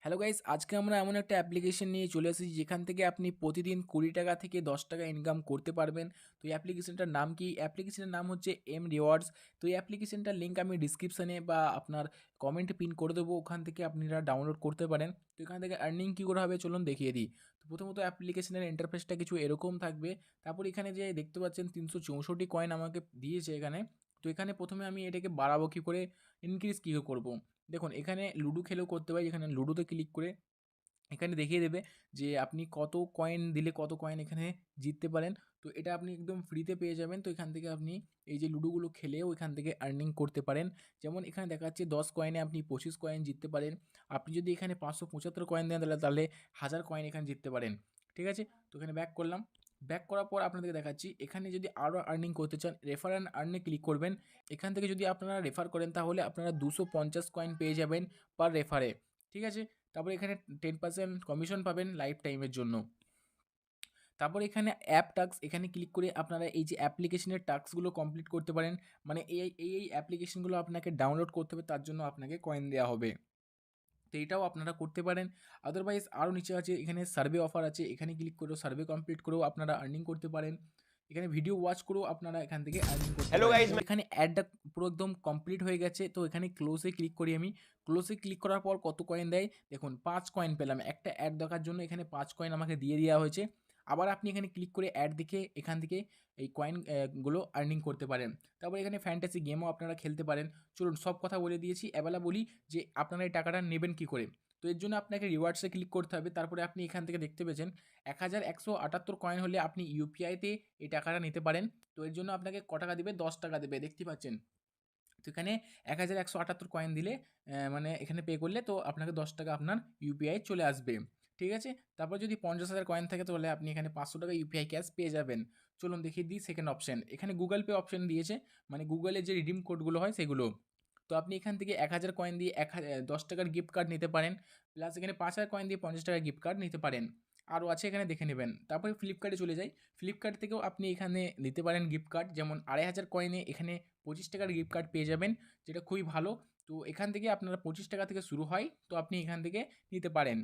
Hello guys, আজকে আমরা এমন একটা অ্যাপ্লিকেশন নিয়ে চলে এসেছি যেখান থেকে আপনি প্রতিদিন 20 টাকা থেকে 10 টাকা ইনকাম করতে পারবেন। তো এই অ্যাপ্লিকেশনটার নাম কি? অ্যাপ্লিকেশনের নাম হচ্ছে এম রিওয়ার্ডস। তো এই অ্যাপ্লিকেশনটার লিঙ্ক আমি ডিসক্রিপশনে বা আপনার কমেন্টে পিন করে দেবো, ওখান থেকে আপনারা ডাউনলোড করতে পারেন। তো এখান থেকে আর্নিং কী করে হবে চলুন দেখিয়ে দিই। তো প্রথমত অ্যাপ্লিকেশনের ইন্টারফেসটা কিছু এরকম থাকবে। তারপর এখানে যে দেখতে পাচ্ছেন 364 কয়েন আমাকে দিয়েছে এখানে। তো এখানে প্রথমে আমি এটাকে বাড়াবো কী করে, ইনক্রিজ কী করে করবো। দেখুন এখানে লুডো খেলেও করতে পারি, এখানে লুডোতে ক্লিক করে এখানে দেখিয়ে দেবে যে আপনি কত কয়েন দিলে কত কয়েন এখানে জিততে পারেন। তো এটা আপনি একদম ফ্রিতে পেয়ে যাবেন। তো এখান থেকে আপনি এই যে লুডোগুলো খেলেও এখান থেকে আর্নিং করতে পারেন। যেমন এখানে দেখা যাচ্ছে 10 কয়েনে আপনি 25 কয়েন জিততে পারেন। আপনি যদি এখানে 575 কয়েন দেন তাহলে 1000 কয়েন এখানে জিততে পারেন। ঠিক আছে? তো এখানে ব্যাক করলাম। ব্যাক করার পর আপনাদেরকে দেখাচ্ছি এখানে যদি আরও আর্নিং করতে চান, রেফার অ্যান্ড আর্নে ক্লিক করবেন। এখান থেকে যদি আপনারা রেফার করেন তাহলে আপনারা 250 কয়েন পেয়ে যাবেন পার রেফারে। ঠিক আছে? তারপরে এখানে 10% কমিশন পাবেন লাইফ টাইমের জন্য। তারপর এখানে অ্যাপ টাস্ক, এখানে ক্লিক করে আপনারা এই যে অ্যাপ্লিকেশনের টাস্কগুলো কমপ্লিট করতে পারেন। মানে এই অ্যাপ্লিকেশনগুলো আপনাকে ডাউনলোড করতে হবে, তার জন্য আপনাকে কয়েন দেওয়া হবে। তো এটাও আপনারা করতে পারেন। আদারওয়াইজ আরও নিচে আছে এখানে সার্ভে অফার আছে, এখানে ক্লিক করেও সার্ভে কমপ্লিট করেও আপনারা আর্নিং করতে পারেন। এখানে ভিডিও ওয়াচ করেও আপনারা এখান থেকে আর্নিং করতে हेलो পারেন। गाइस তো मैं এখানে অ্যাডটা পুরো একদম কমপ্লিট হয়ে গেছে। তো এখানে ক্লোজে ক্লিক করি আমি। ক্লোজে ক্লিক করার পর কত কয়েন দেয় দেখুন, 5 কয়েন পেলাম। একটা অ্যাড দেখার জন্য এখানে 5 কয়েন আমাকে দিয়ে দেওয়া হয়েছে। আবার আপনি এখানে ক্লিক করে অ্যাড দেখে এখান থেকে এই কয়েন গুলো আর্নিং করতে পারেন। তারপর এখানে ফ্যান্টাসি গেমও আপনারা খেলতে পারেন। চলুন সব কথা বলে দিয়েছি, এবেলা বলি যে আপনারা এই টাকাটা নেবেন কী করে। তো এর জন্য আপনাকে রিওয়ার্ডসে ক্লিক করতে হবে। তারপরে আপনি এখান থেকে দেখতে পেয়েছেন 1178 কয়েন হলে আপনি ইউপিআইতে এই টাকাটা নিতে পারেন। তো এর জন্য আপনাকে ক টাকা দেবে? 10 টাকা দেবে, দেখতে পাচ্ছেন। তো এখানে 1178 কয়েন দিলে মানে এখানে পে করলে তো আপনাকে 10 টাকা আপনার ইউপিআই চলে আসবে। ঠিক আছে? তারপর যদি 50,000 কয়েন থাকে তাহলে আপনি এখানে 500 টাকা ইউপিআই ক্যাশ পেয়ে যাবেন। চলুন দেখিয়ে দিই সেকেন্ড অপশন। এখানে গুগল পে অপশন দিয়েছে, মানে গুগলের যে রিডিম কোডগুলো হয় সেগুলো। তো আপনি এখান থেকে 1000 কয়েন দিয়ে 10 টাকার গিফট কার্ড নিতে পারেন। প্লাস এখানে 5000 কয়েন দিয়ে 50 টাকার গিফট কার্ড নিতে পারেন। আরও আছে, এখানে দেখে নেবেন। তারপরে ফ্লিপকার্টে চলে যাই। ফ্লিপকার্ট থেকেও আপনি এখানে নিতে পারেন গিফট কার্ড, যেমন 2500 কয়েনে এখানে 25 টাকার গিফট কার্ড পেয়ে যাবেন, যেটা খুবই ভালো। তো এখান থেকে আপনারা 25 টাকা থেকে শুরু হয়, তো আপনি এখান থেকে নিতে পারেন।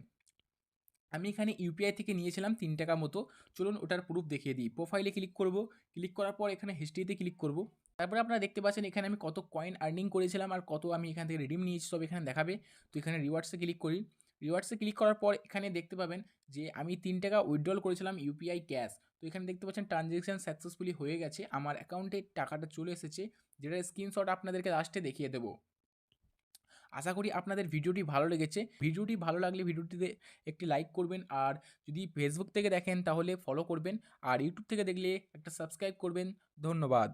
আমি এখানে ইউপিআই থেকে নিয়েছিলাম 3 টাকা মতো। চলুন ওটার প্রুফ দেখিয়ে দিই। প্রোফাইলে ক্লিক করব। ক্লিক করার পর এখানে হিস্ট্রিতে ক্লিক করব। তারপরে আপনারা দেখতে পাচ্ছেন এখানে আমি কত কয়েন আর্নিং করেছিলাম আর কত আমি এখান থেকে রিডিম নিয়েছি সব এখানে দেখাবে। তো এখানে রিওয়ার্ডসে ক্লিক করি। রিওয়ার্ডসে ক্লিক করার পর এখানে দেখতে পাবেন যে আমি 3 টাকা উইথড্রল করেছিলাম ইউপিআই ক্যাশ। তো এখানে দেখতে পাচ্ছেন ট্রানজ্যাকশন সাকসেসফুলি হয়ে গেছে। আমার অ্যাকাউন্টে টাকাটা চলে এসেছে, যেটার স্ক্রিনশট আপনাদেরকে লাস্টে দেখিয়ে দেবো। আশা করি আপনাদের ভিডিওটি ভালো লেগেছে। ভিডিওটি ভালো লাগলে ভিডিওটিতে একটি লাইক করবেন, আর যদি ফেসবুক থেকে দেখেন তাহলে ফলো করবেন, আর ইউটিউব থেকে দেখলে একটা সাবস্ক্রাইব করবেন। ধন্যবাদ।